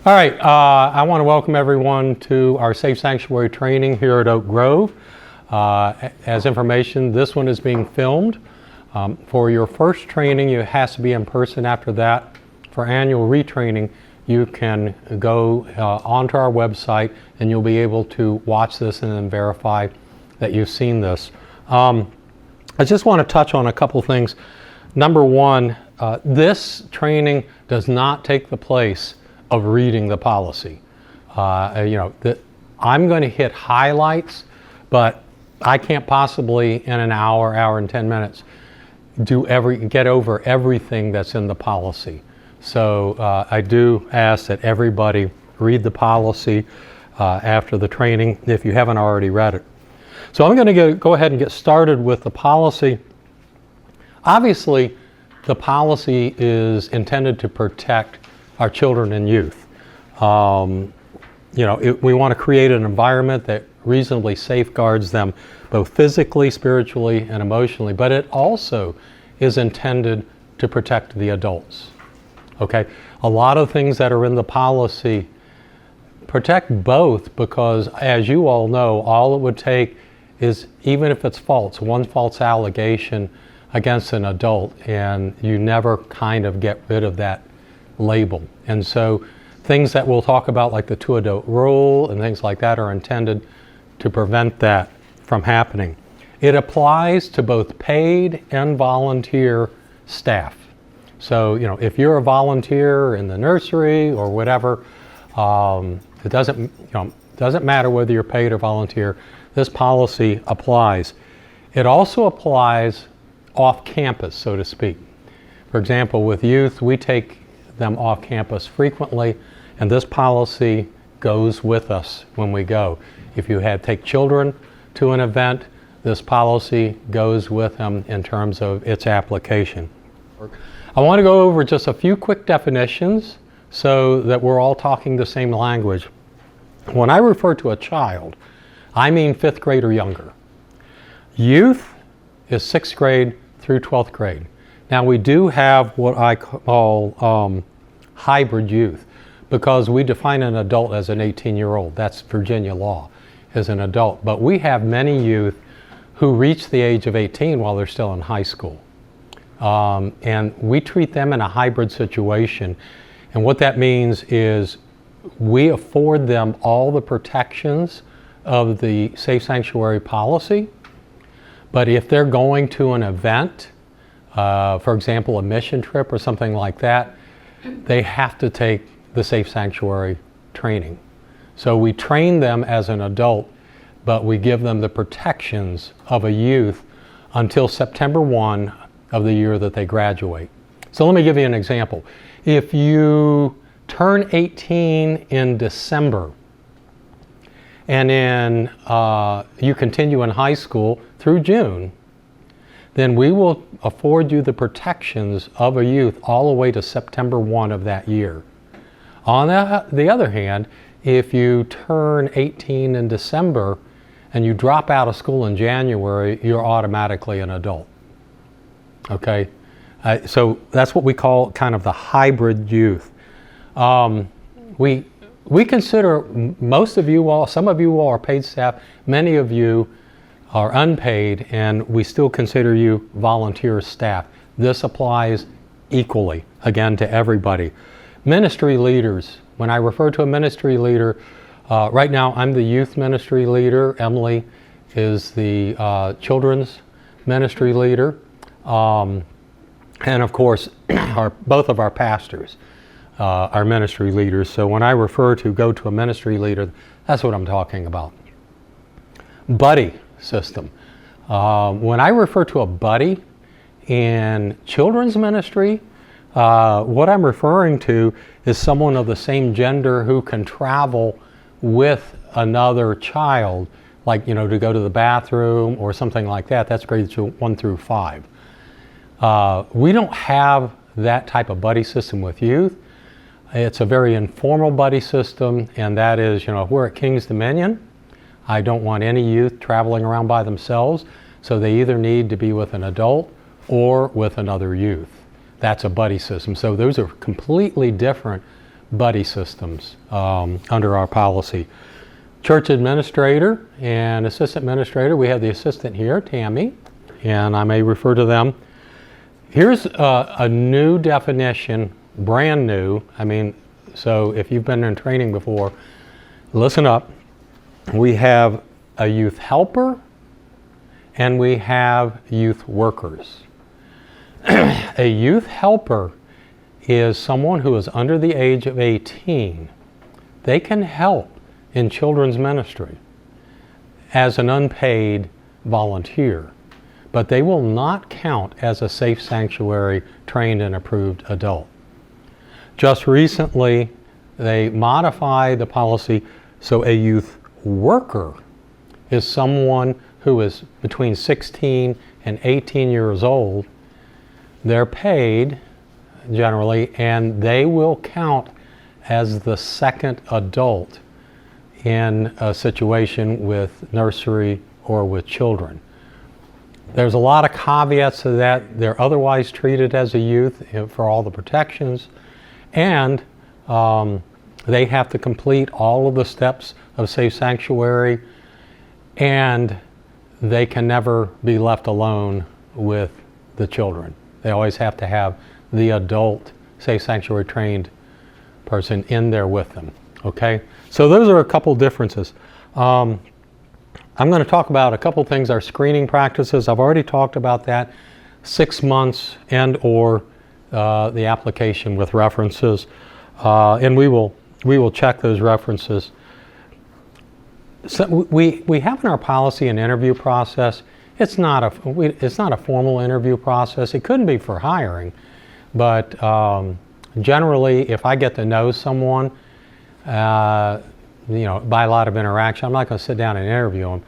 All right, I want to welcome everyone to our Safe Sanctuary training here at Oak Grove. As information, this one is being filmed. For your first training, it has to be in person. After that, for annual retraining, you can go onto our website and you'll be able to watch this and then verify that you've seen this. I just want to touch on a couple things. Number one, this training does not take the place of reading the policy. I'm going to hit highlights, but I can't possibly in an hour and 10 minutes get over everything that's in the policy. So I do ask that everybody read the policy after the training if you haven't already read it. So I'm going to go ahead and get started with the policy. Obviously, the policy is intended to protect our children and youth. We want to create an environment that reasonably safeguards them both physically, spiritually, and emotionally, but it also is intended to protect the adults. Okay? A lot of things that are in the policy protect both because, as you all know, all it would take is, even if it's false, one false allegation against an adult, and you never kind of get rid of that label. And so things that we'll talk about, like the two-adult rule and things like that, are intended to prevent that from happening. It applies to both paid and volunteer staff. So, if you're a volunteer in the nursery or whatever, it doesn't matter whether you're paid or volunteer. This policy applies. It also applies off campus, so to speak. For example, with youth, we take them off campus frequently, and this policy goes with us when we go. If you take children to an event, this policy goes with them in terms of its application. I want to go over just a few quick definitions so that we're all talking the same language. When I refer to a child, I mean 5th grade or younger. Youth is 6th grade through 12th grade. Now, we do have what I call hybrid youth, because we define an adult as an 18-year-old. That's Virginia law, as an adult. But we have many youth who reach the age of 18 while they're still in high school. And we treat them in a hybrid situation. And what that means is we afford them all the protections of the Safe Sanctuary policy. But if they're going to an event, for example, a mission trip or something like that, they have to take the Safe Sanctuary training. So we train them as an adult, but we give them the protections of a youth until September 1 of the year that they graduate. So let me give you an example. If you turn 18 in December and then you continue in high school through June, then we will afford you the protections of a youth all the way to September 1 of that year. On the other hand, if you turn 18 in December and you drop out of school in January, you're automatically an adult. Okay? So that's what we call kind of the hybrid youth. We consider most of you all, some of you all are paid staff, many of you are unpaid, and we still consider you volunteer staff. This applies equally, again, to everybody. Ministry leaders. When I refer to a ministry leader, right now I'm the youth ministry leader. Emily is the children's ministry leader. And of course, both of our pastors are ministry leaders. So when I refer to go to a ministry leader, that's what I'm talking about. Buddy system. When I refer to a buddy in children's ministry, what I'm referring to is someone of the same gender who can travel with another child, like, to go to the bathroom or something like that. That's grades 1 through 5. We don't have that type of buddy system with youth. It's a very informal buddy system, and that is, if we're at King's Dominion, I don't want any youth traveling around by themselves, so they either need to be with an adult or with another youth. That's a buddy system. So those are completely different buddy systems under our policy. Church administrator and assistant administrator, we have the assistant here, Tammy, and I may refer to them. Here's a new definition, brand new. I mean, so if you've been in training before, listen up. We have a youth helper and we have youth workers. A youth helper is someone who is under the age of 18. They can help in children's ministry as an unpaid volunteer, but they will not count as a safe sanctuary trained and approved adult. Just recently, they modified the policy so a youth worker is someone who is between 16 and 18 years old. They're paid generally, and they will count as the second adult in a situation with nursery or with children. There's a lot of caveats to that. They're otherwise treated as a youth for all the protections, and they have to complete all of the steps of safe sanctuary, and they can never be left alone with the children. They always have to have the adult safe sanctuary trained person in there with them. Okay, so those are a couple differences. I'm going to talk about a couple things, our screening practices. I've already talked about that. 6 months and or the application with references, and we will check those references. So we have in our policy an interview process. It's not a formal interview process. It couldn't be for hiring, but generally, if I get to know someone, by a lot of interaction, I'm not going to sit down and interview them.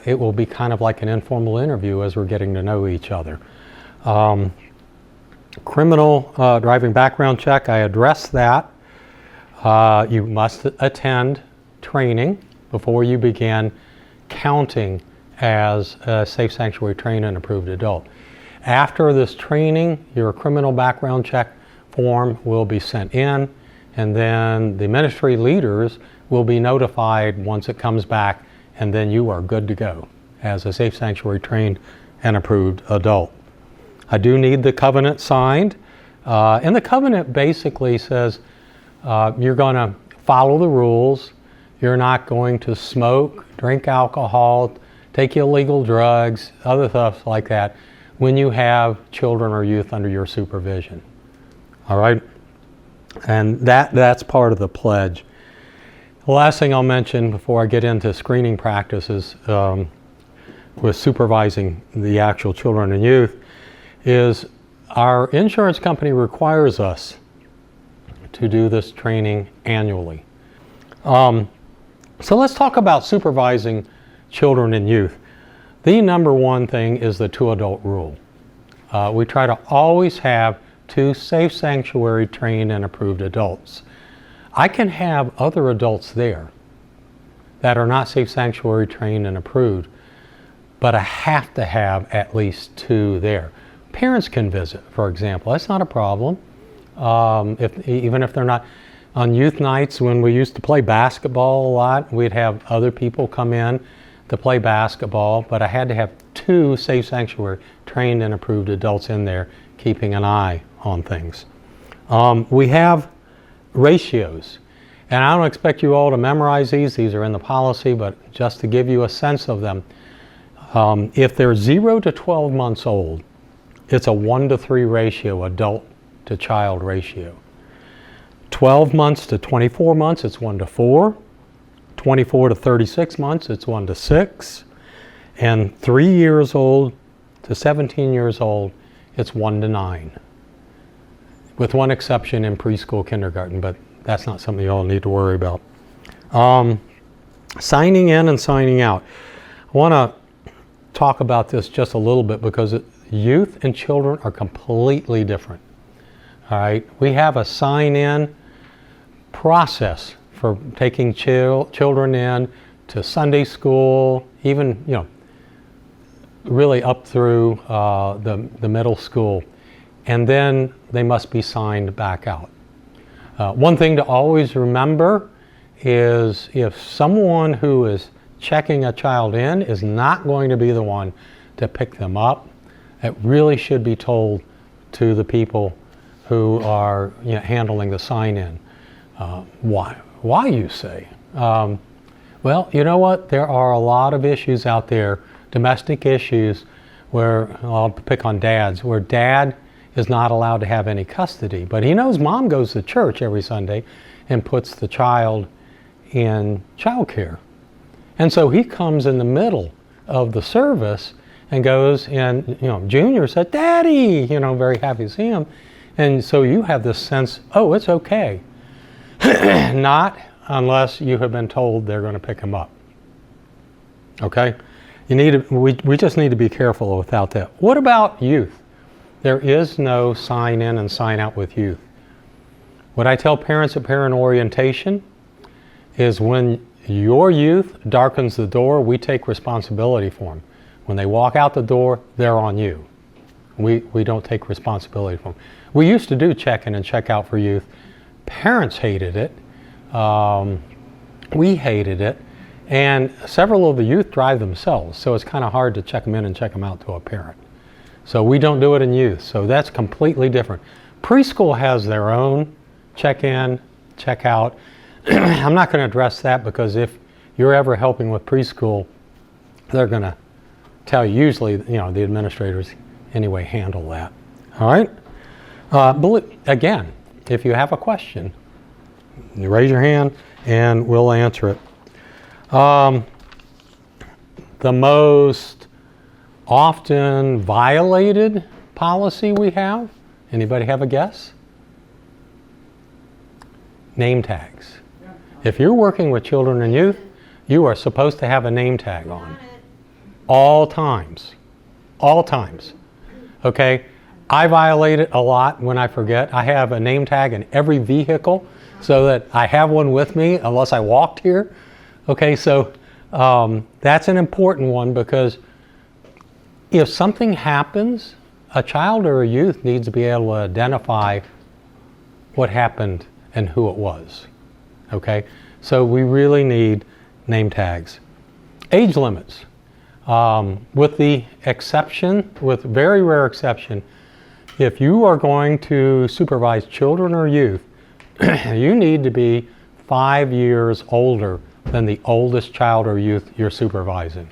It will be kind of like an informal interview as we're getting to know each other. Criminal driving background check, I addressed that. You must attend training before you begin counting as a safe sanctuary trained and approved adult. After this training, your criminal background check form will be sent in, and then the ministry leaders will be notified once it comes back, and then you are good to go as a safe sanctuary trained and approved adult. I do need the covenant signed, and the covenant basically says you're going to follow the rules. You're not going to smoke, drink alcohol, take illegal drugs, other stuff like that when you have children or youth under your supervision. All right? And that's part of the pledge. The last thing I'll mention before I get into screening practices with supervising the actual children and youth is our insurance company requires us to do this training annually. So let's talk about supervising children and youth. The number one thing is the 2-adult rule. We try to always have 2 safe sanctuary trained and approved adults. I can have other adults there that are not safe sanctuary trained and approved, but I have to have at least 2 there. Parents can visit, for example. That's not a problem. Even if they're not on youth nights, when we used to play basketball a lot, we'd have other people come in to play basketball, but I had to have 2 safe sanctuary trained and approved adults in there keeping an eye on things. We have ratios, and I don't expect you all to memorize these. These are in the policy, but just to give you a sense of them. If they're 0 to 12 months old, it's a 1-to-3 ratio, adult to child ratio. 12 months to 24 months, it's 1-to-4. 24 to 36 months, it's 1-to-6. And 3 years old to 17 years old, it's 1-to-9. With one exception in preschool kindergarten, but that's not something you all need to worry about. Signing in and signing out. I want to talk about this just a little bit because youth and children are completely different. All right, we have a sign-in process for taking children in to Sunday school, even really up through the middle school, and then they must be signed back out. One thing to always remember is if someone who is checking a child in is not going to be the one to pick them up, it really should be told to the people who are handling the sign-in. Why? Why, you say? Well, you know what? There are a lot of issues out there, domestic issues, where, I'll pick on dads, where dad is not allowed to have any custody. But he knows mom goes to church every Sunday and puts the child in childcare. And so he comes in the middle of the service and goes, and Junior said, "Daddy," very happy to see him. And so you have this sense, oh, it's okay. Not unless you have been told they're going to pick him up. Okay? We just need to be careful without that. What about youth? There is no sign in and sign out with youth. What I tell parents at parent orientation is when your youth darkens the door, we take responsibility for them. When they walk out the door, they're on you. We don't take responsibility for them. We used to do check-in and check-out for youth. Parents hated it. We hated it. And several of the youth drive themselves, so it's kind of hard to check them in and check them out to a parent. So we don't do it in youth, so that's completely different. Preschool has their own check-in, check-out. I'm not going to address that because if you're ever helping with preschool, they're going to tell you, usually, the administrators anyway handle that. All right? Again, if you have a question, you raise your hand and we'll answer it. The most often violated policy we have, anybody have a guess? Name tags. If you're working with children and youth, you are supposed to have a name tag on. All times. All times. Okay? I violate it a lot when I forget. I have a name tag in every vehicle so that I have one with me unless I walked here. Okay, so that's an important one because if something happens, a child or a youth needs to be able to identify what happened and who it was. Okay, so we really need name tags. Age limits. With the exception, with very rare exception, if you are going to supervise children or youth, you need to be 5 years older than the oldest child or youth you're supervising.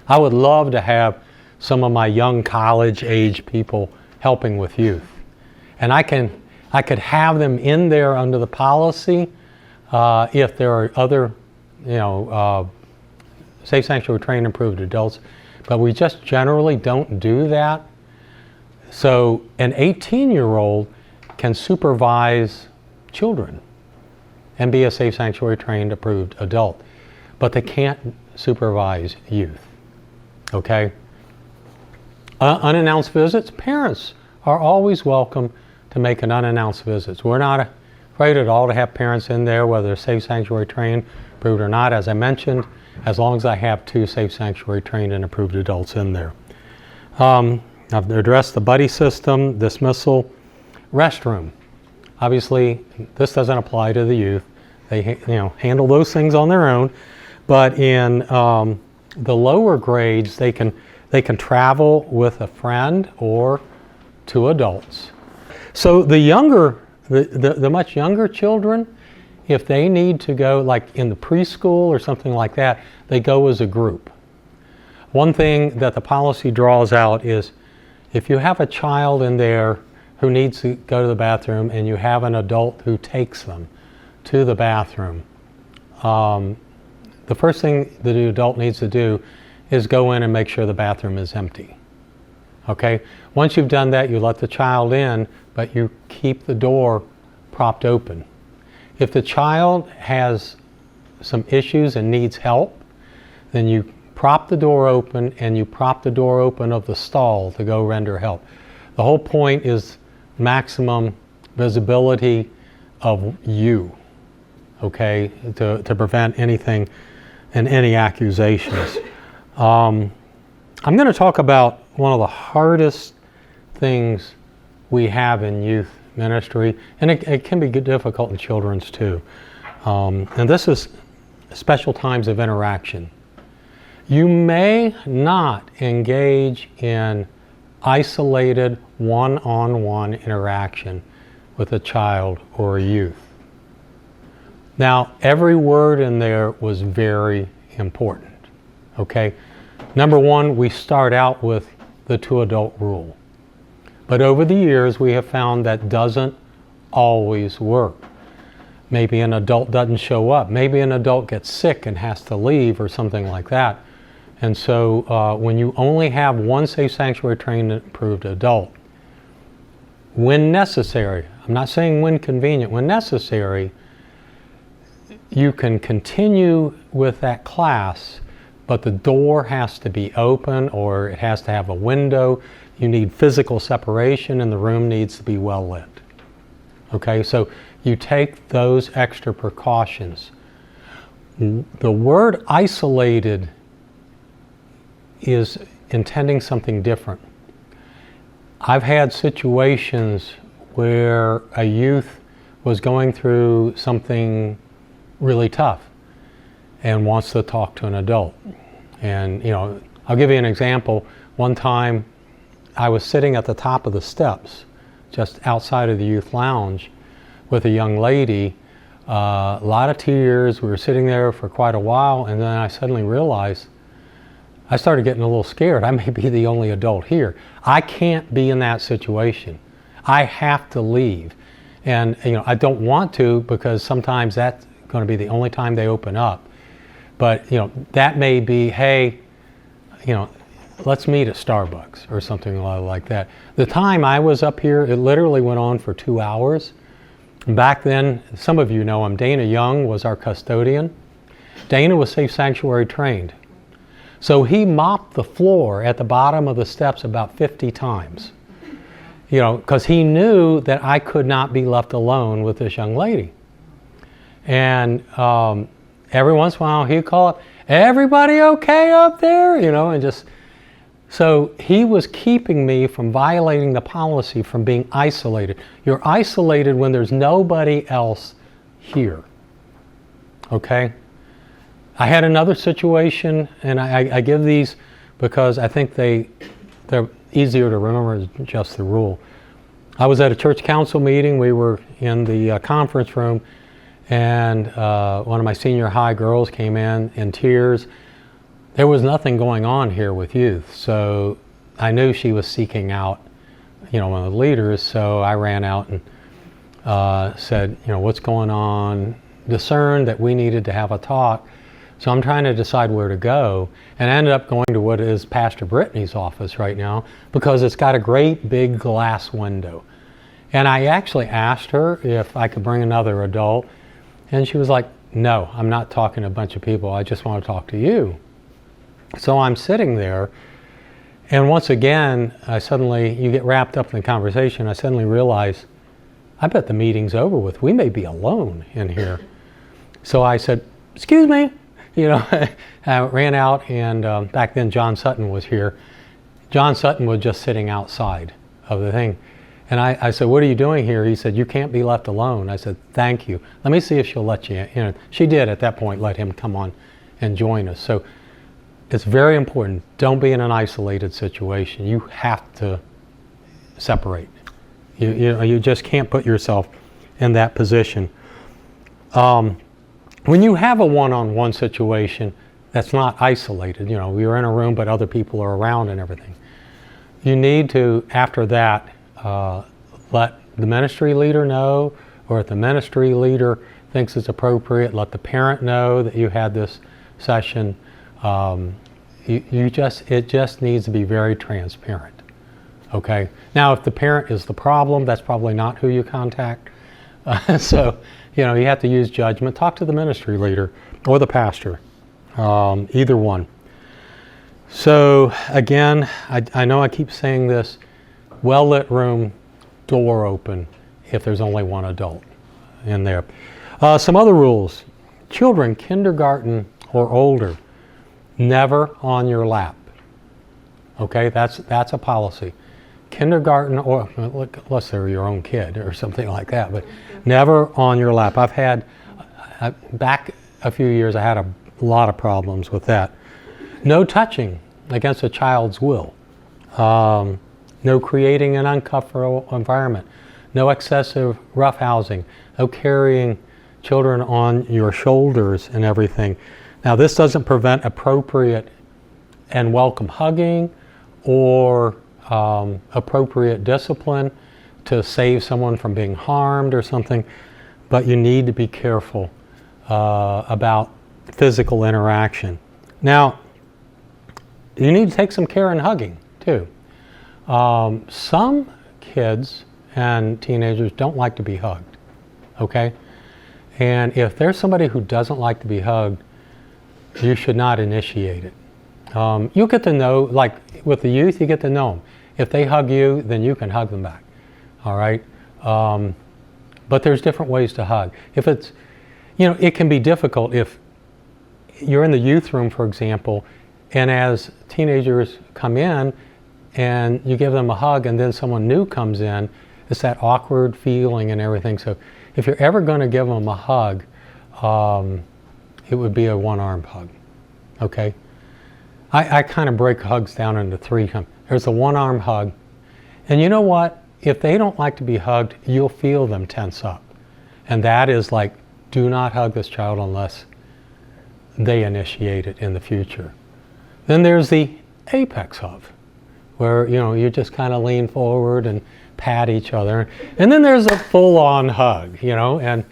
I would love to have some of my young college age people helping with youth. And I could have them in there under the policy if there are other, safe sanctuary trained approved adults, but we just generally don't do that. So an 18-year-old can supervise children and be a safe sanctuary trained approved adult, but they can't supervise youth. Okay? Unannounced visits, parents are always welcome to make an unannounced visit. We're not afraid at all to have parents in there, whether they're safe sanctuary trained, approved or not. As I mentioned, as long as I have 2 safe sanctuary trained and approved adults in there. I've addressed the buddy system, dismissal, restroom. Obviously, this doesn't apply to the youth. They handle those things on their own. But in the lower grades, they can travel with a friend or 2 adults. So the much younger children, if they need to go, like in the preschool or something like that, they go as a group. One thing that the policy draws out is if you have a child in there who needs to go to the bathroom and you have an adult who takes them to the bathroom, the first thing the adult needs to do is go in and make sure the bathroom is empty. Okay? Once you've done that, you let the child in, but you keep the door propped open. If the child has some issues and needs help, then you prop the door open and you prop the door open of the stall to go render help. The whole point is maximum visibility of you, okay, to prevent anything and any accusations. I'm going to talk about one of the hardest things we have in youth ministry, and it can be difficult in children's too. And this is special times of interaction. You may not engage in isolated one-on-one interaction with a child or a youth. Now, every word in there was very important, okay? Number one, we start out with the two-adult rule. But over the years, we have found that doesn't always work. Maybe an adult doesn't show up. Maybe an adult gets sick and has to leave or something like that. And so when you only have one safe sanctuary trained and approved adult, when necessary, I'm not saying when convenient, when necessary, you can continue with that class, but the door has to be open or it has to have a window. You need physical separation and the room needs to be well lit. Okay, so you take those extra precautions. The word isolated is intending something different. I've had situations where a youth was going through something really tough and wants to talk to an adult. And I'll give you an example. One time I was sitting at the top of the steps just outside of the youth lounge with a young lady, a lot of tears. We were sitting there for quite a while, and then I suddenly realized I started getting a little scared. I may be the only adult here. I can't be in that situation. I have to leave. And I don't want to, because sometimes that's going to be the only time they open up. But that may be, hey, let's meet at Starbucks or something like that. The time I was up here, it literally went on for 2 hours. Back then, some of you know him, Dana Young was our custodian. Dana was Safe Sanctuary trained. So he mopped the floor at the bottom of the steps about 50 times, because he knew that I could not be left alone with this young lady. And every once in a while he'd call up, everybody okay up there? And just, so he was keeping me from violating the policy, from being isolated. You're isolated when there's nobody else here, okay? I had another situation, and I give these because I think they're easier to remember than just the rule. I was at a church council meeting. We were in the conference room, and one of my senior high girls came in tears. There was nothing going on here with youth, so I knew she was seeking out, one of the leaders. So I ran out and said, what's going on? Discerned that we needed to have a talk. So I'm trying to decide where to go, and I ended up going to what is Pastor Brittany's office right now, because it's got a great big glass window. And I actually asked her if I could bring another adult, and she was like, no, I'm not talking to a bunch of people, I just want to talk to you. So I'm sitting there, and once again, you get wrapped up in the conversation, I suddenly realize, I bet the meeting's over with. We may be alone in here. So I said, excuse me. I ran out, and back then John Sutton was here. John Sutton was just sitting outside of the thing. And I said, what are you doing here? He said, you can't be left alone. I said, thank you. Let me see if she'll let you in. She did at that point let him come on and join us. So it's very important. Don't be in an isolated situation. You have to separate. You just can't put yourself in that position. When you have a one-on-one situation that's not isolated, you're in a room but other people are around and everything, you need to, after that, let the ministry leader know, or if the ministry leader thinks it's appropriate, let the parent know that you had this session. It just needs to be very transparent, okay? Now, if the parent is the problem, that's probably not who you contact. So, you have to use judgment. Talk to the ministry leader or the pastor, either one. So again, I know I keep saying this, well-lit room, door open if there's only one adult in there. Some other rules. Children, kindergarten or older, never on your lap. Okay, that's a policy. kindergarten, or unless they're your own kid or something like that, but never on your lap. I've had, back a few years, I had a lot of problems with that. No touching against a child's will. No creating an uncomfortable environment. No excessive roughhousing. No carrying children on your shoulders and everything. Now, this doesn't prevent appropriate and welcome hugging or appropriate discipline to save someone from being harmed or something, but you need to be careful about physical interaction. Now, you need to take some care in hugging too. Some kids and teenagers don't like to be hugged, okay? And if there's somebody who doesn't like to be hugged, you should not initiate it. You get to know, like with the youth, you get to know them. If they hug you, then you can hug them back, all right? But there's different ways to hug. If it's, it can be difficult if you're in the youth room, for example, and as teenagers come in and you give them a hug and then someone new comes in, it's that awkward feeling and everything. So if you're ever going to give them a hug, it would be a one-arm hug, okay? I kind of break hugs down into three. There's a one-arm hug. And you know what? If they don't like to be hugged, you'll feel them tense up. And that is like, do not hug this child unless they initiate it in the future. Then there's the apex hug, where you just kind of lean forward and pat each other. And then there's a full-on hug, and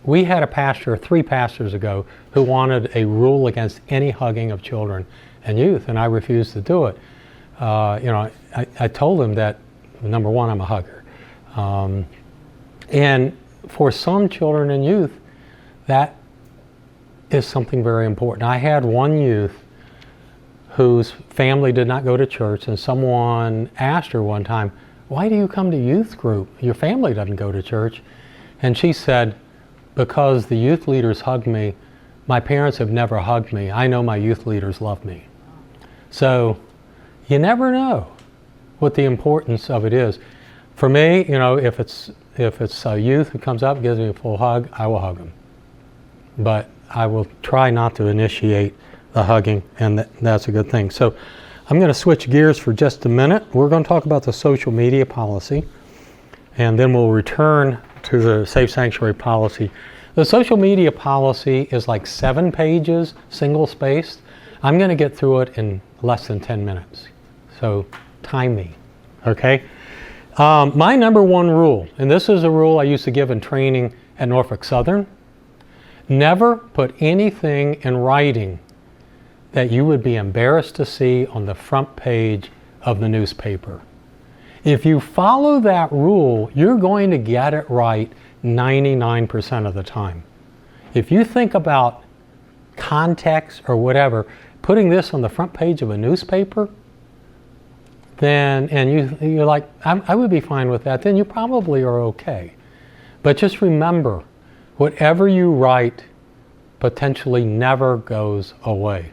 we had a pastor 3 pastors ago who wanted a rule against any hugging of children and youth, and I refused to do it. I told him that, number one, I'm a hugger. And for some children and youth, that is something very important. I had one youth whose family did not go to church, and someone asked her one time, "Why do you come to youth group? Your family doesn't go to church." And she said, "Because the youth leaders hug me. My parents have never hugged me. I know my youth leaders love me." So you never know what the importance of it is. For me, if it's a youth who comes up and gives me a full hug, I will hug them. But I will try not to initiate the hugging, and that's a good thing. So I'm going to switch gears for just a minute. We're going to talk about the social media policy, and then we'll return to the Safe Sanctuary policy. The social media policy is like 7 pages, single-spaced. I'm going to get through it in less than 10 minutes. So time me, okay? My number one rule, and this is a rule I used to give in training at Norfolk Southern: never put anything in writing that you would be embarrassed to see on the front page of the newspaper. If you follow that rule, you're going to get it right 99% of the time. If you think about context or whatever, putting this on the front page of a newspaper, then, and you're like, I would be fine with that, then you probably are okay. But just remember, whatever you write potentially never goes away.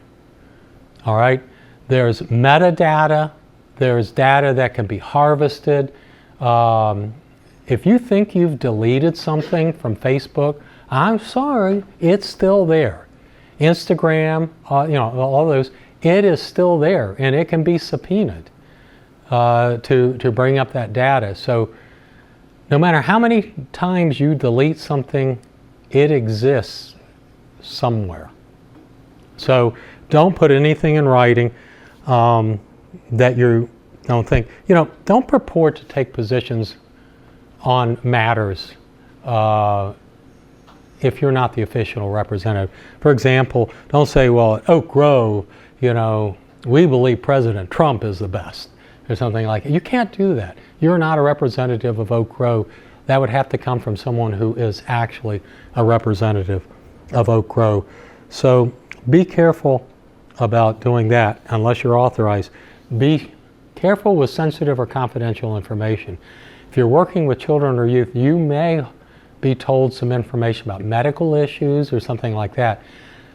All right? There's metadata. There's data that can be harvested. If you think you've deleted something from Facebook, I'm sorry, it's still there. Instagram, all those, it is still there, and it can be subpoenaed to bring up that data. So no matter how many times you delete something, it exists somewhere. So don't put anything in writing that you don't think, don't purport to take positions on matters if you're not the official representative. For example, don't say, well, at Oak Grove, we believe President Trump is the best, or something like that. You can't do that. You're not a representative of Oak Grove. That would have to come from someone who is actually a representative of Oak Grove. So be careful about doing that unless you're authorized. Be careful with sensitive or confidential information. If you're working with children or youth, you may be told some information about medical issues or something like that.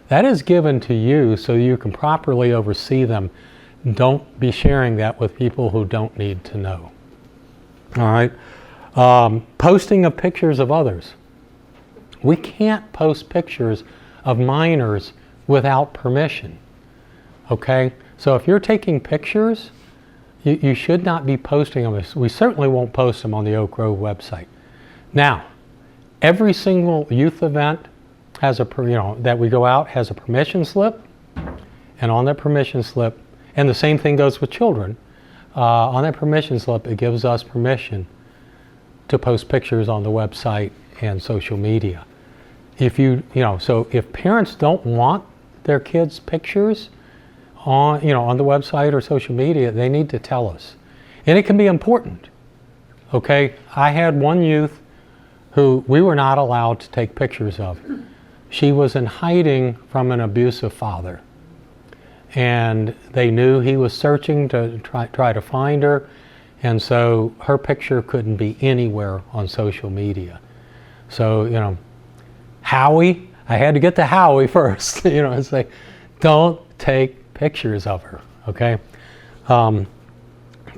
That is given to you so you can properly oversee them, Don't be sharing that with people who don't need to know. All right. Posting of pictures of others. We can't post pictures of minors without permission. Okay? So if you're taking pictures, you should not be posting them. We certainly won't post them on the Oak Grove website. Now, every single youth event has that we go out has a permission slip, and on that permission slip, and the same thing goes with children, on that permission slip it gives us permission to post pictures on the website and social media. So if parents don't want their kids' pictures on the website or social media, they need to tell us. And it can be important. Okay? I had one youth who we were not allowed to take pictures of. She was in hiding from an abusive father. And they knew he was searching to try to find her. And so her picture couldn't be anywhere on social media. So, Howie, I had to get to Howie first, and say, don't take pictures of her, okay?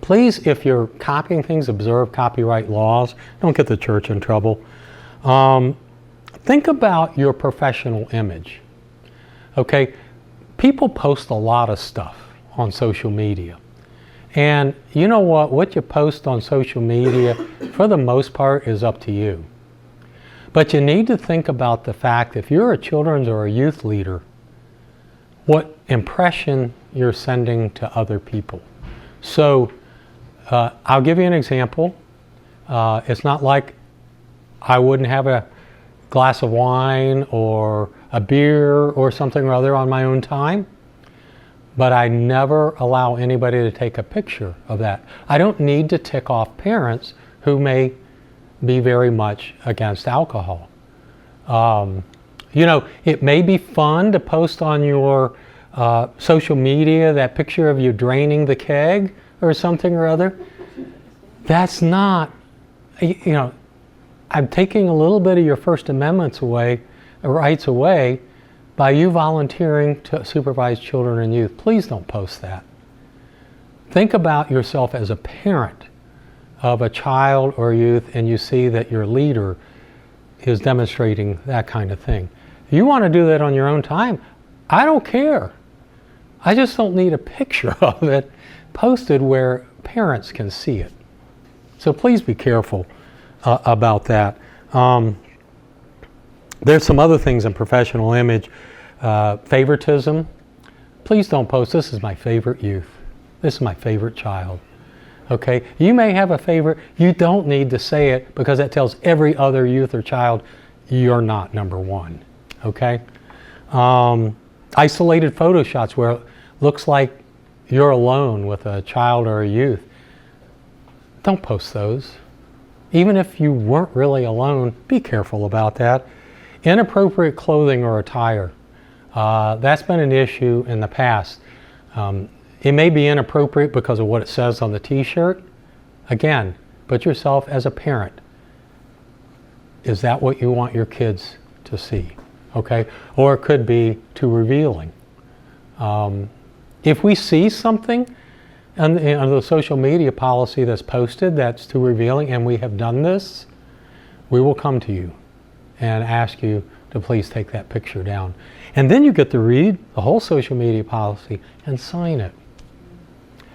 Please, if you're copying things, observe copyright laws. Don't get the church in trouble. Think about your professional image, okay? People post a lot of stuff on social media. And you know what you post on social media, for the most part, is up to you. But you need to think about the fact, if you're a children's or a youth leader, what impression you're sending to other people. So I'll give you an example. It's not like I wouldn't have a glass of wine or a beer or something or other on my own time, but I never allow anybody to take a picture of that. I don't need to tick off parents who may be very much against alcohol. It may be fun to post on your social media that picture of you draining the keg or something or other. That's not, I'm taking a little bit of your First Amendment rights away by you volunteering to supervise children and youth. Please don't post that. Think about yourself as a parent of a child or youth, and you see that your leader is demonstrating that kind of thing. If you want to do that on your own time, I don't care. I just don't need a picture of it posted where parents can see it. So please be careful about that. There's some other things in professional image. Favoritism. Please don't post, this is my favorite youth. This is my favorite child. Okay? You may have a favorite. You don't need to say it, because that tells every other youth or child you're not number one. Okay? Isolated photo shots where it looks like you're alone with a child or a youth. Don't post those. Even if you weren't really alone, be careful about that. Inappropriate clothing or attire. That's been an issue in the past. It may be inappropriate because of what it says on the t-shirt. Again, put yourself as a parent. Is that what you want your kids to see? Okay? Or it could be too revealing. If we see something under the social media policy that's posted that's too revealing, and we have done this, we will come to you and ask you to please take that picture down. And then you get to read the whole social media policy and sign it.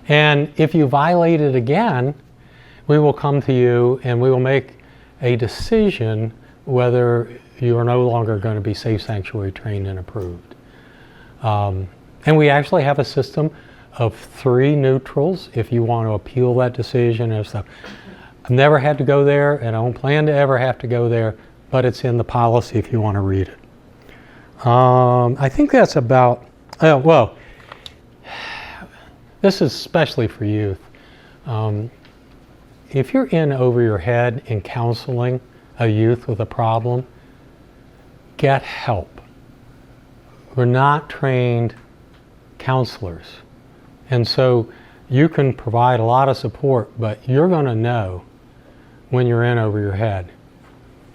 And if you violate it again, we will come to you and we will make a decision whether you are no longer going to be safe sanctuary trained and approved. And we actually have a system of 3 neutrals if you want to appeal that decision and stuff. I've never had to go there, and I don't plan to ever have to go there, but it's in the policy if you want to read it. I think that's about, this is especially for youth. If you're in over your head in counseling a youth with a problem, get help. We're not trained counselors. And so you can provide a lot of support, but you're going to know when you're in over your head.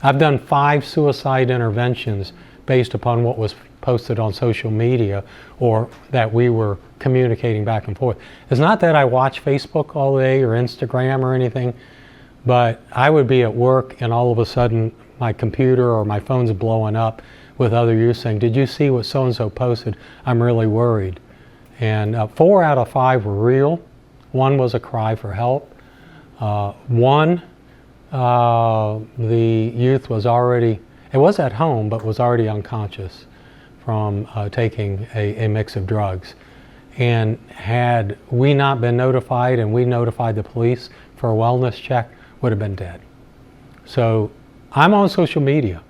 I've done 5 suicide interventions based upon what was posted on social media or that we were communicating back and forth. It's not that I watch Facebook all day or Instagram or anything, but I would be at work and all of a sudden my computer or my phone's blowing up with other youth saying, "Did you see what so-and-so posted? I'm really worried." And 4 out of 5 were real. 1 was a cry for help. 1, the youth was already, it was at home, but was already unconscious from taking a mix of drugs. And had we not been notified and we notified the police for a wellness check, would have been dead. So I'm on social media,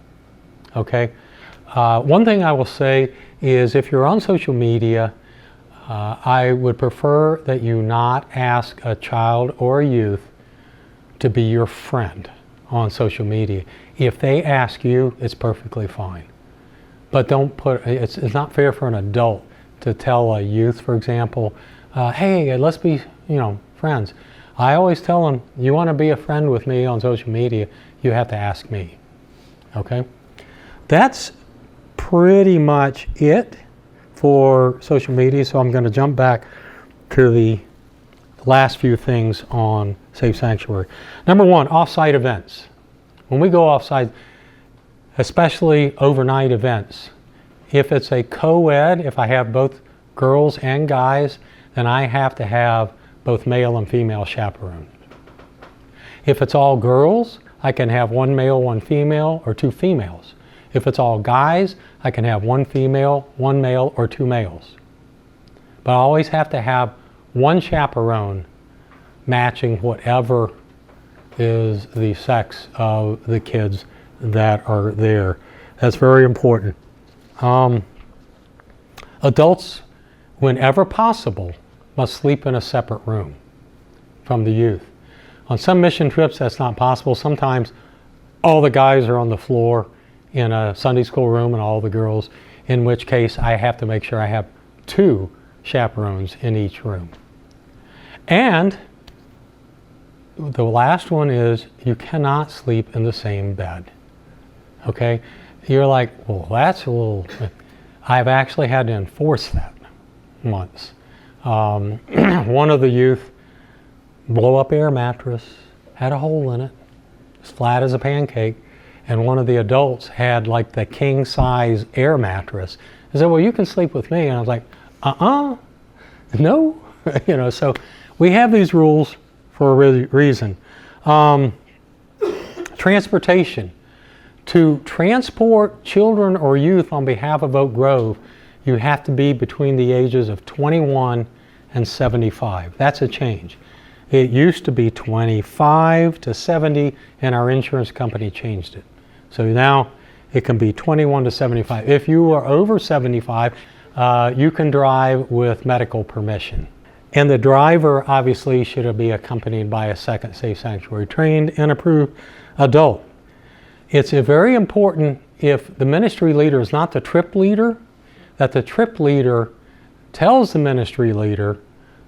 okay? One thing I will say is if you're on social media, I would prefer that you not ask a child or a youth to be your friend on social media. If they ask you, it's perfectly fine. But don't put, it's not fair for an adult to tell a youth, for example, hey, let's be, friends. I always tell them, you want to be a friend with me on social media, you have to ask me, okay? That's pretty much it for social media, so I'm going to jump back to the last few things on Safe Sanctuary. Number 1, off-site events. When we go off-site, especially overnight events, if it's a co-ed, if I have both girls and guys, then I have to have both male and female chaperones. If it's all girls, I can have 1 male, 1 female, or 2 females. If it's all guys, I can have 1 female, 1 male, or 2 males. But I always have to have 1 chaperone matching whatever is the sex of the kids that are there. That's very important. Adults, whenever possible, must sleep in a separate room from the youth. On some mission trips, that's not possible. Sometimes all the guys are on the floor in a Sunday school room and all the girls, in which case I have to make sure I have 2 chaperones in each room. And the last one is you cannot sleep in the same bed. Okay? You're like, well, that's a little... I've actually had to enforce that once. One of the youth, blow-up air mattress, had a hole in it, as flat as a pancake, and one of the adults had like the king-size air mattress. I said, well, you can sleep with me. And I was like, no. So we have these rules for a reason. Transportation. To transport children or youth on behalf of Oak Grove, you have to be between the ages of 21 and 75. That's a change. It used to be 25 to 70, and our insurance company changed it. So now it can be 21 to 75. If you are over 75, you can drive with medical permission. And the driver obviously should be accompanied by a second Safe Sanctuary trained and approved adult. It's very important, if the ministry leader is not the trip leader, that the trip leader tells the ministry leader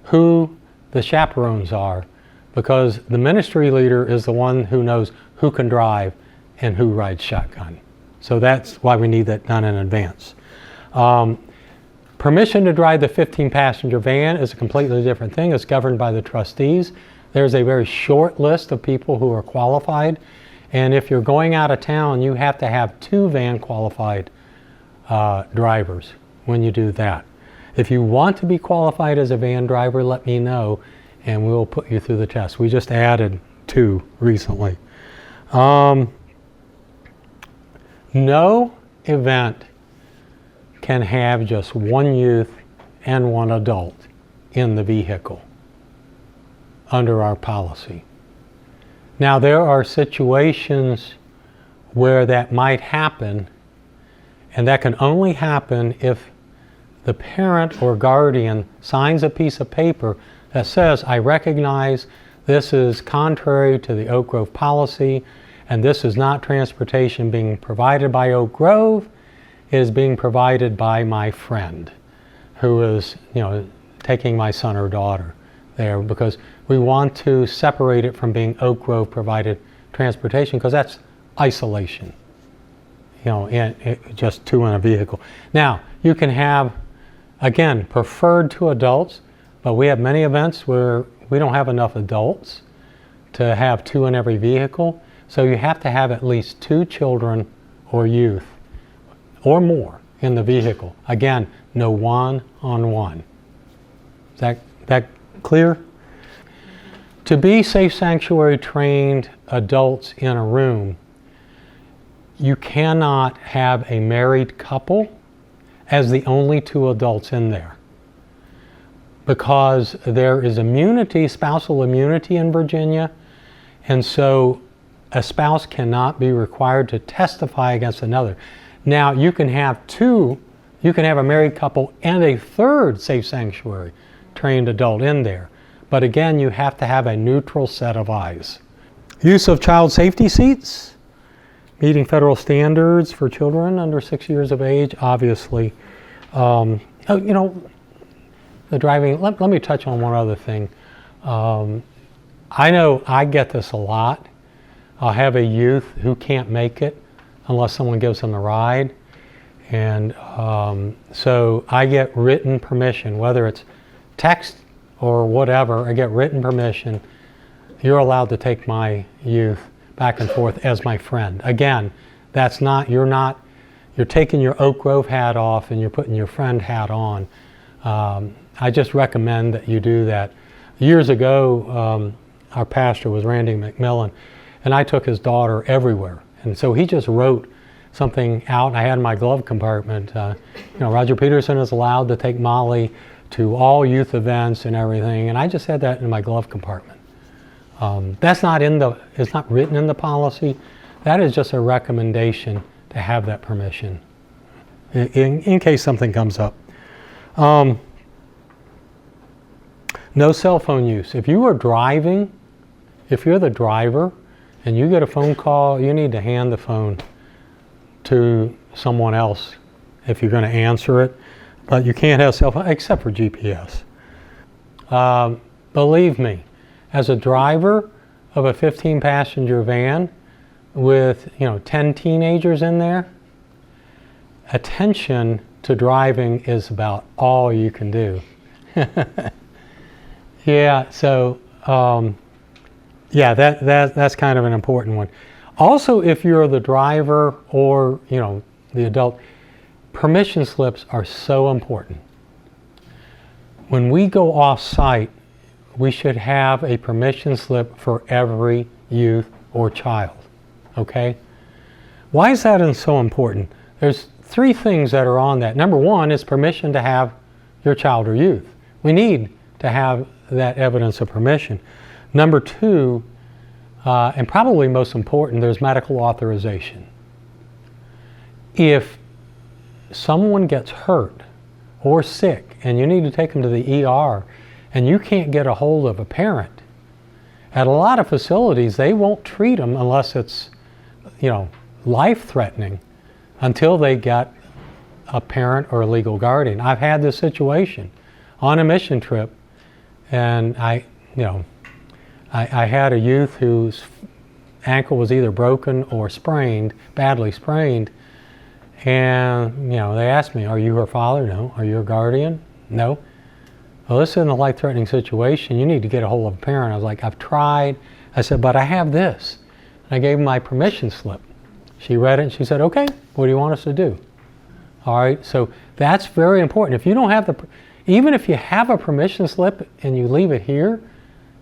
who the chaperones are, because the ministry leader is the one who knows who can drive and who rides shotgun. So that's why we need that done in advance. Permission to drive the 15-passenger van is a completely different thing. It's governed by the trustees. There's a very short list of people who are qualified. And if you're going out of town, you have to have 2 van qualified drivers when you do that. If you want to be qualified as a van driver, let me know and we'll put you through the test. We just added 2 recently. No event can have just 1 youth and 1 adult in the vehicle under our policy. Now, there are situations where that might happen, and that can only happen if the parent or guardian signs a piece of paper that says, I recognize this is contrary to the Oak Grove policy, and this is not transportation being provided by Oak Grove. It is being provided by my friend who is, taking my son or daughter there, because we want to separate it from being Oak Grove provided transportation, because that's isolation. just two in a vehicle. Now, you can have, again, preferred to adults, but we have many events where we don't have enough adults to have two in every vehicle. So you have to have at least two children or youth or more in the vehicle. Again, no one-on-one. Is that clear? To be safe sanctuary trained adults in a room, you cannot have a married couple as the only two adults in there, because there is immunity, spousal immunity in Virginia, and so a spouse cannot be required to testify against another. Now, you can have a married couple and a third safe sanctuary trained adult in there, but again, you have to have a neutral set of eyes. Use of child safety seats, meeting federal standards for children under 6 years of age, obviously. The driving, let me touch on one other thing. I know I get this a lot. I'll have a youth who can't make it unless someone gives them a ride. And so I get written permission, whether it's text or whatever, I get written permission. You're allowed to take my youth back and forth as my friend. Again, that's not, you're taking your Oak Grove hat off and you're putting your friend hat on. I just recommend that you do that. Years ago, our pastor was Randy McMillan, and I took his daughter everywhere. And so he just wrote something out, and I had in my glove compartment. Roger Peterson is allowed to take Molly to all youth events and everything, and I just had that in my glove compartment. It's not written in the policy. That is just a recommendation to have that permission in case something comes up. No cell phone use. If you are driving, if you're the driver and you get a phone call, you need to hand the phone to someone else if you're going to answer it. But you can't have cell phone except for GPS. Believe me, as a driver of a 15-passenger van with 10 teenagers in there, attention to driving is about all you can do. Yeah, so that's kind of an important one. Also, if you're the driver or the adult, permission slips are so important. When we go off-site, we should have a permission slip for every youth or child, okay? Why is that so important? There's three things that are on that. Number one is permission to have your child or youth. We need to have that evidence of permission. Number two, and probably most important, there's medical authorization. If someone gets hurt or sick and you need to take them to the ER and you can't get a hold of a parent, at a lot of facilities they won't treat them unless it's life-threatening until they get a parent or a legal guardian. I've had this situation on a mission trip, and I had a youth whose ankle was either broken or sprained, badly sprained, and they asked me, "Are you her father?" "No." "Are you her guardian?" "No." "Well, this isn't a life-threatening situation. You need to get a hold of a parent." I was like, "I've tried." I said, "But I have this." And I gave her my permission slip. She read it and she said, "Okay, what do you want us to do?" All right, so that's very important. If you don't have even if you have a permission slip and you leave it here,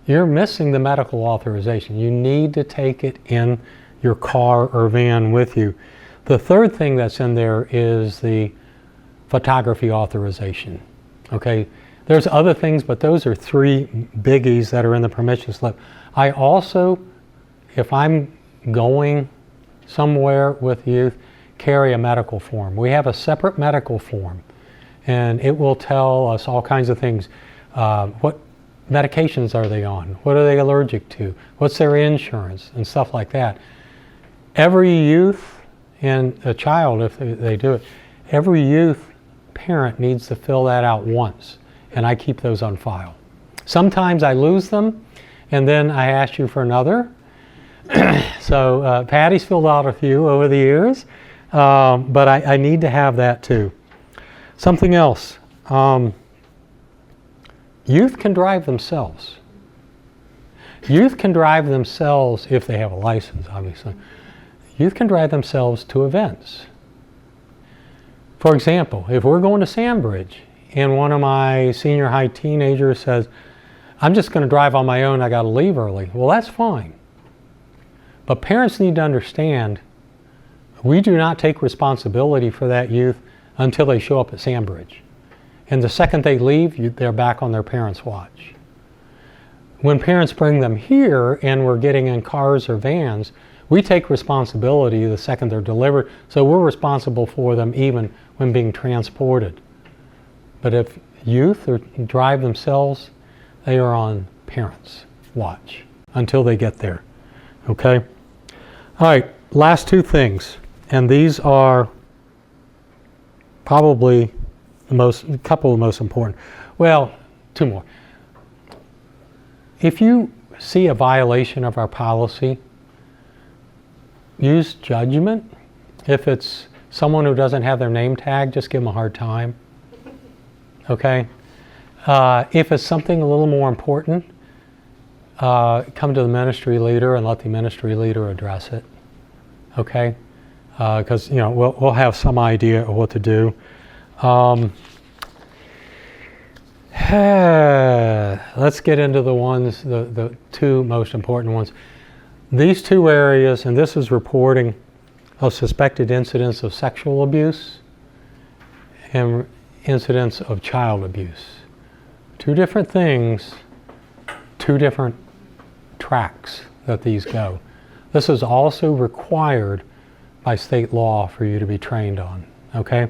you're missing the medical authorization. You need to take it in your car or van with you. The third thing that's in there is the photography authorization. Okay, there's other things, but those are three biggies that are in the permission slip. I also, if I'm going somewhere with youth, carry a medical form. We have a separate medical form, and it will tell us all kinds of things. What medications are they on? What are they allergic to? What's their insurance? And stuff like that. Every youth and a child, if they do it, every youth parent needs to fill that out once, and I keep those on file. Sometimes I lose them, and then I ask you for another. So Patty's filled out a few over the years. But I need to have that too. Something else. Youth can drive themselves. Youth can drive themselves if they have a license, obviously. Youth can drive themselves to events. For example, if we're going to Sandbridge and one of my senior high teenagers says, I'm just going to drive on my own, I got to leave early. Well, that's fine. But parents need to understand we do not take responsibility for that youth until they show up at Sandbridge. And the second they leave, they're back on their parents' watch. When parents bring them here and we're getting in cars or vans, we take responsibility the second they're delivered, so we're responsible for them even when being transported. But if youth drive themselves, they are on parents' watch until they get there. Okay? All right, last two things, and these are probably a couple of the most important. Well, two more. If you see a violation of our policy, use judgment. If it's someone who doesn't have their name tag, just give them a hard time. Okay? If it's something a little more important, come to the ministry leader and let the ministry leader address it. Okay? Because we'll have some idea of what to do. Let's get into the two most important ones. These two areas, and this is reporting of suspected incidents of sexual abuse and incidents of child abuse. Two different things, two different tracks that these go. This is also required by state law for you to be trained on. Okay?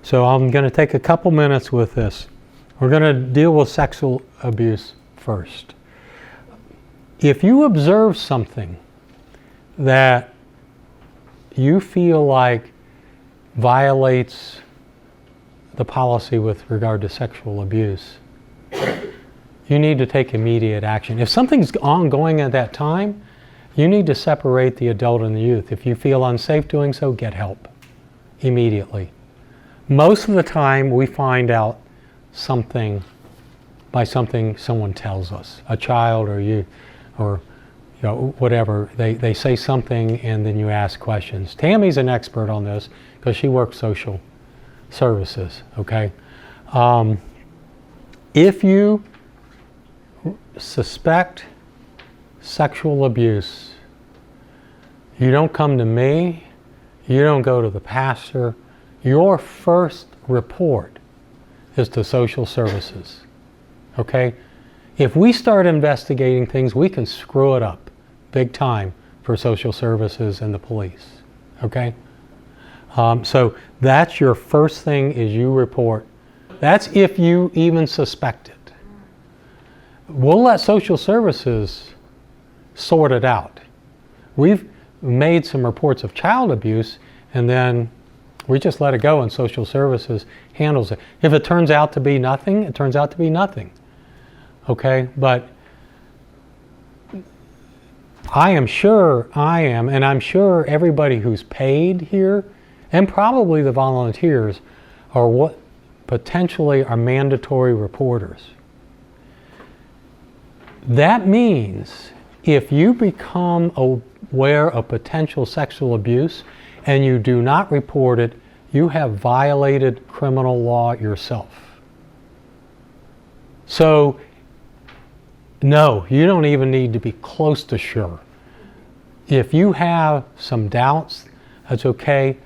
So I'm going to take a couple minutes with this. We're going to deal with sexual abuse first. If you observe something that you feel like violates the policy with regard to sexual abuse, you need to take immediate action. If something's ongoing at that time, you need to separate the adult and the youth. If you feel unsafe doing so, get help immediately. Most of the time we find out something by something someone tells us, a child or you, or whatever. They say something and then you ask questions. Tammy's an expert on this because she works social services, okay? If you suspect sexual abuse, you don't come to me, you don't go to the pastor. Your first report is to social services, okay? If we start investigating things, we can screw it up big time for social services and the police, okay? So that's your first thing, is you report. That's if you even suspect it. We'll let social services sort it out. We've made some reports of child abuse and then we just let it go and social services handles it. If it turns out to be nothing, it turns out to be nothing. Okay, but I'm sure, and I'm sure everybody who's paid here, and probably the volunteers, are what potentially are mandatory reporters. That means if you become aware of potential sexual abuse and you do not report it, you have violated criminal law yourself. So, no, you don't even need to be close to sure. If you have some doubts, that's okay.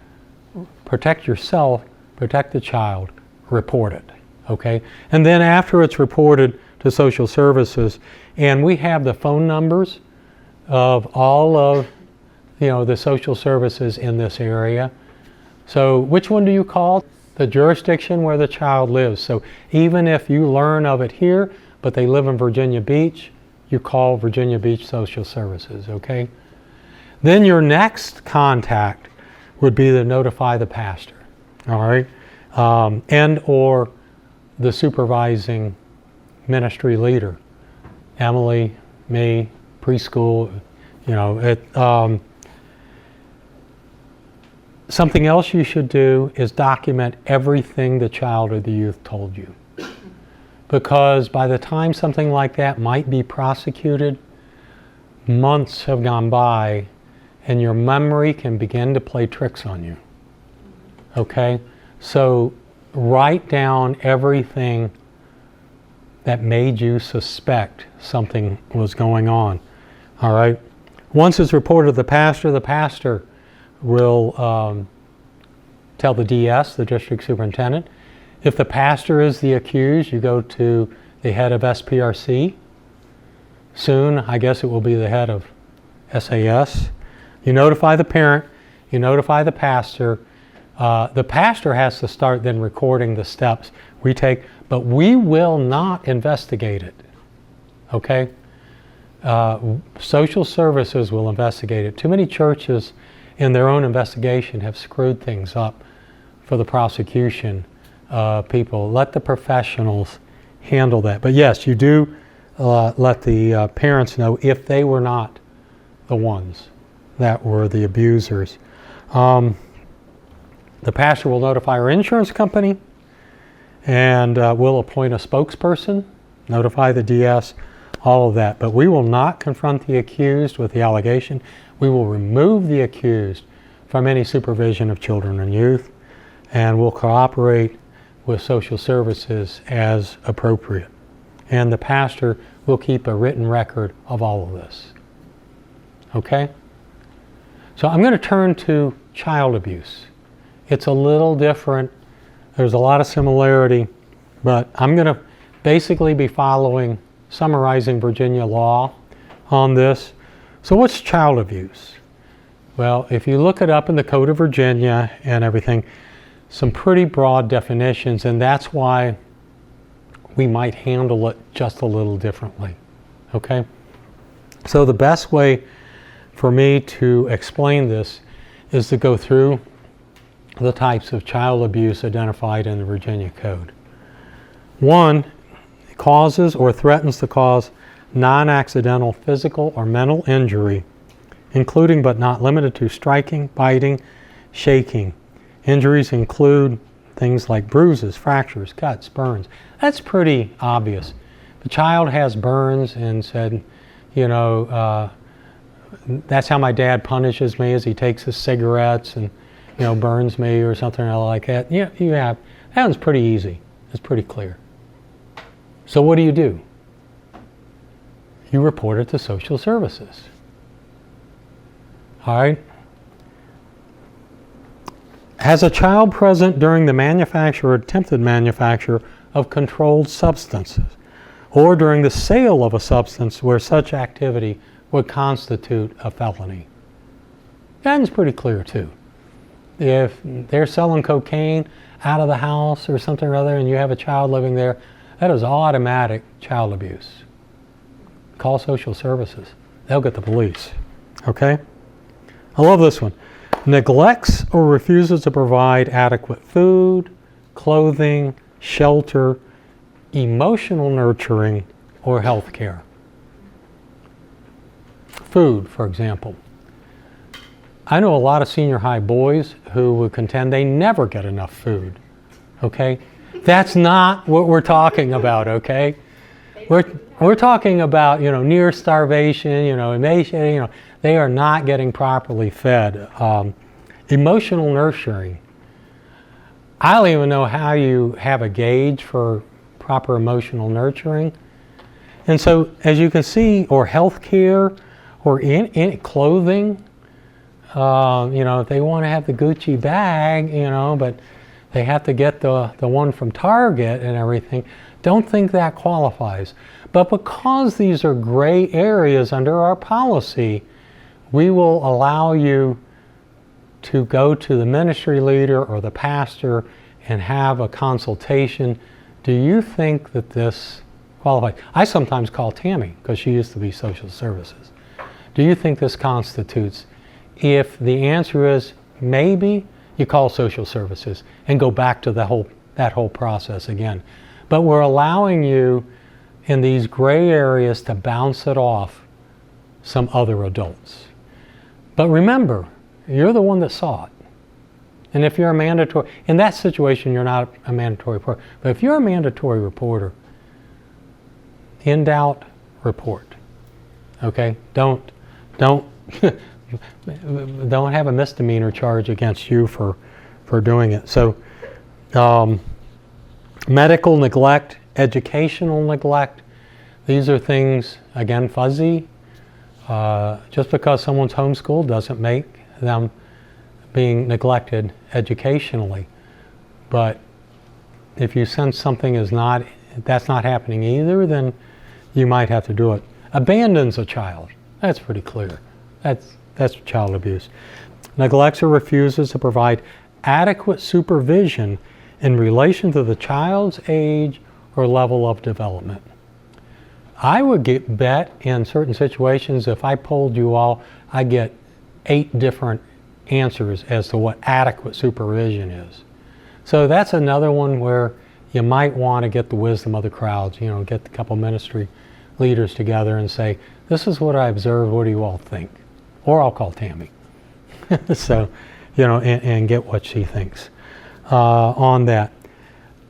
Protect yourself, protect the child, report it, okay? And then after it's reported to social services, and we have the phone numbers of all of the social services in this area. So which one do you call? The jurisdiction where the child lives. So even if you learn of it here, but they live in Virginia Beach, you call Virginia Beach Social Services, okay? Then your next contact would be to notify the pastor, all right? And or the supervising ministry leader, Emily, me, preschool, Something else you should do is document everything the child or the youth told you. Because by the time something like that might be prosecuted, months have gone by and your memory can begin to play tricks on you. Okay? So write down everything that made you suspect something was going on. All right? Once it's reported to the pastor will tell the DS, the district superintendent. If the pastor is the accused, you go to the head of SPRC. Soon, I guess it will be the head of SAS. You notify the parent, you notify the pastor. The pastor has to start then recording the steps we take, but we will not investigate it. Okay? Social services will investigate it. Too many churches in their own investigation have screwed things up for the prosecution people. Let the professionals handle that. But yes, you do let the parents know if they were not the ones that were the abusers. The pastor will notify our insurance company and will appoint a spokesperson, notify the DS, all of that. But we will not confront the accused with the allegation. We will remove the accused from any supervision of children and youth, and will cooperate with social services as appropriate. And the pastor will keep a written record of all of this. Okay? So I'm going to turn to child abuse. It's a little different. There's a lot of similarity, but I'm going to basically be summarizing Virginia law on this. So what's child abuse? Well, if you look it up in the Code of Virginia and everything, some pretty broad definitions, and that's why we might handle it just a little differently. Okay? So the best way for me to explain this is to go through the types of child abuse identified in the Virginia Code. One, causes or threatens to cause non-accidental physical or mental injury, including but not limited to striking, biting, shaking. Injuries include things like bruises, fractures, cuts, burns. That's pretty obvious. The child has burns and said, that's how my dad punishes me, is he takes his cigarettes and burns me or something like that. Yeah, that one's pretty easy. It's pretty clear. So what do? You report it to social services. All right? Has a child present during the manufacture or attempted manufacture of controlled substances, or during the sale of a substance where such activity would constitute a felony? That's pretty clear too. If they're selling cocaine out of the house or something or other and you have a child living there, that is automatic child abuse. Call social services. They'll get the police. Okay? I love this one. Neglects or refuses to provide adequate food, clothing, shelter, emotional nurturing, or health care. Food, for example. I know a lot of senior high boys who would contend they never get enough food. Okay? That's not what we're talking about, okay? We're talking about, near starvation, emaciated, they are not getting properly fed. Emotional nurturing. I don't even know how you have a gauge for proper emotional nurturing. And so, as you can see, or health care, or in clothing, if they want to have the Gucci bag, but they have to get the one from Target and everything, don't think that qualifies. But because these are gray areas under our policy, we will allow you to go to the ministry leader or the pastor and have a consultation. Do you think that this qualifies? I sometimes call Tammy because she used to be social services. Do you think this constitutes? If the answer is maybe, you call social services and go back to that whole process again. But we're allowing you in these gray areas to bounce it off some other adults. But remember, you're the one that saw it. And if you're a mandatory, in that situation, you're not a mandatory reporter. But if you're a mandatory reporter, in doubt, report. Okay? Don't have a misdemeanor charge against you for doing it. So, medical neglect, educational neglect, these are things, again, fuzzy. Just because someone's homeschooled doesn't make them being neglected educationally. But if you sense something that's not happening either, then you might have to do it. Abandons a child. That's pretty clear. That's child abuse. Neglects or refuses to provide adequate supervision in relation to the child's age or level of development. I would bet in certain situations, if I polled you all, I get 8 different answers as to what adequate supervision is. So that's another one where you might want to get the wisdom of the crowds, get a couple ministry leaders together and say, this is what I observed, what do you all think? Or I'll call Tammy. So, and get what she thinks on that.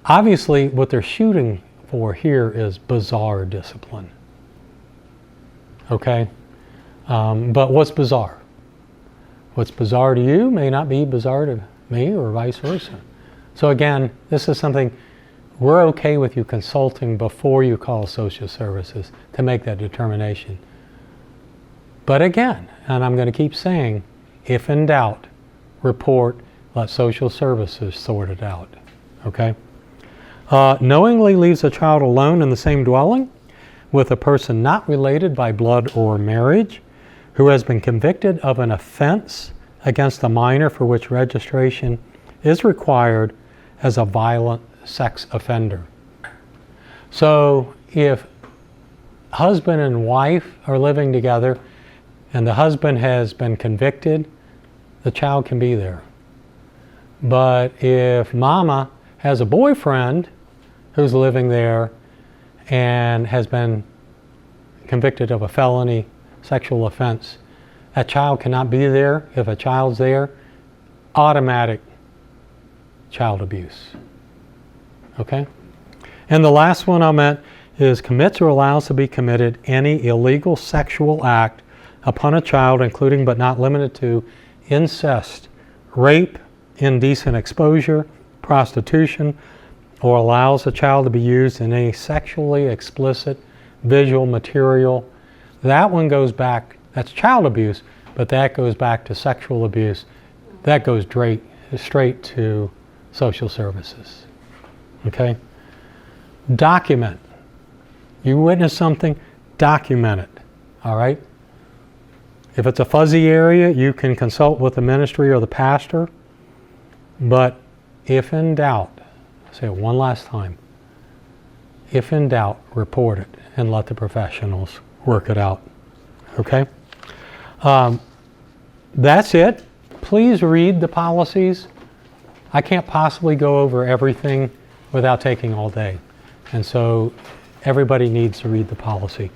Obviously, what they're shooting for here is bizarre discipline. Okay? But what's bizarre? What's bizarre to you may not be bizarre to me or vice versa. So again, this is something we're okay with you consulting before you call social services to make that determination. But again, and I'm going to keep saying, if in doubt, report, let social services sort it out. Okay? Knowingly leaves a child alone in the same dwelling with a person not related by blood or marriage, who has been convicted of an offense against a minor for which registration is required as a violent sex offender. So if husband and wife are living together and the husband has been convicted, the child can be there. But if mama has a boyfriend who's living there and has been convicted of a felony sexual offense, that child cannot be there. If a child's there, automatic child abuse. Okay? And the last one I meant is commits or allows to be committed any illegal sexual act upon a child, including but not limited to incest, rape, indecent exposure, prostitution, or allows a child to be used in any sexually explicit visual material. That one goes back, that's child abuse, but that goes back to sexual abuse. That goes straight to social services. Okay? Document. You witness something, document it. All right? If it's a fuzzy area, you can consult with the ministry or the pastor. But if in doubt, I'll say it one last time, if in doubt, report it and let the professionals work it out. Okay? That's it. Please read the policies. I can't possibly go over everything without taking all day. And so everybody needs to read the policy.